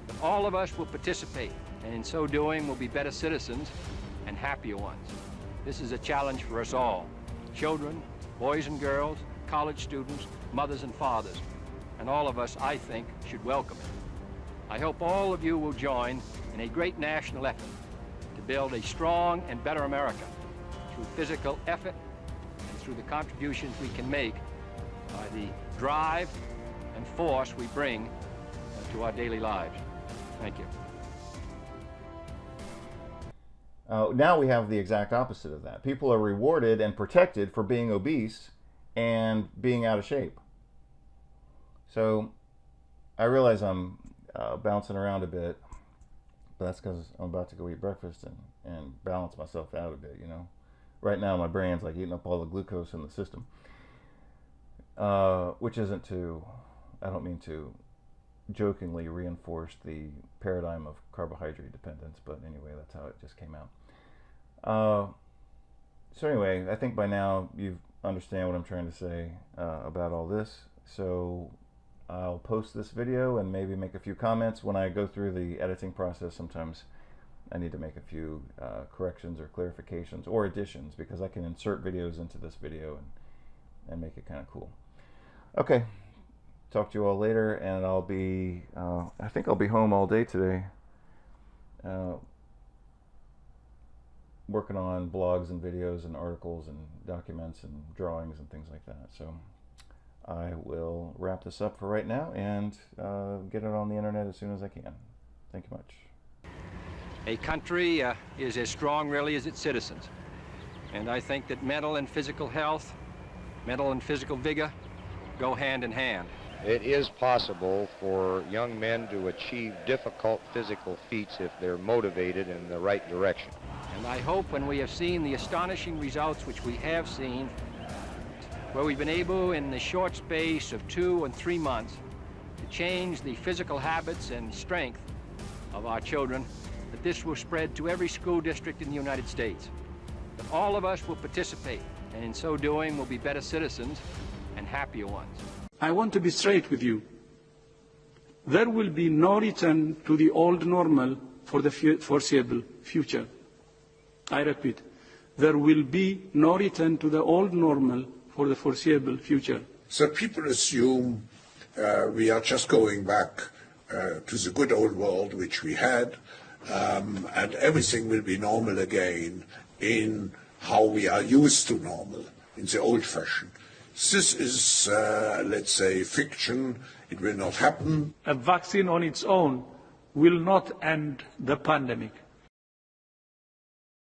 That all of us will participate, and in so doing will be better citizens and happier ones. This is a challenge for us all. Children, boys and girls, college students, mothers and fathers. And all of us, I think, should welcome it. I hope all of you will join in a great national effort to build a strong and better America through physical effort and through the contributions we can make by the drive and force we bring to our daily lives. Thank you. Now we have the exact opposite of that. People are rewarded and protected for being obese and being out of shape. So I realize I'm bouncing around a bit, but that's because I'm about to go eat breakfast and balance myself out a bit, Right now my brain's like eating up all the glucose in the system, which isn't to, I don't mean to jokingly reinforced the paradigm of carbohydrate dependence, but anyway, that's how it just came out. So anyway, I think by now you understand what I'm trying to say about all this. So I'll post this video and maybe make a few comments when I go through the editing process. Sometimes I need to make a few corrections or clarifications or additions, because I can insert videos into this video and make it kind of cool. Okay, talk to you all later, and I'll be, I think I'll be home all day today, working on blogs and videos and articles and documents and drawings and things like that. So I will wrap this up for right now and get it on the internet as soon as I can. Thank you much. A country is as strong, really, as its citizens. And I think that mental and physical health, mental and physical vigor go hand in hand. It is possible for young men to achieve difficult physical feats if they're motivated in the right direction. And I hope when we have seen the astonishing results which we have seen, where we've been able in the short space of 2 and 3 months to change the physical habits and strength of our children, that this will spread to every school district in the United States. That all of us will participate, and in so doing will be better citizens and happier ones. I want to be straight with you. There will be no return to the old normal for the foreseeable future. I repeat, there will be no return to the old normal for the foreseeable future. So people assume we are just going back to the good old world which we had, and everything will be normal again in how we are used to normal, in the old fashion. This is, let's say, fiction. It will not happen. A vaccine on its own will not end the pandemic.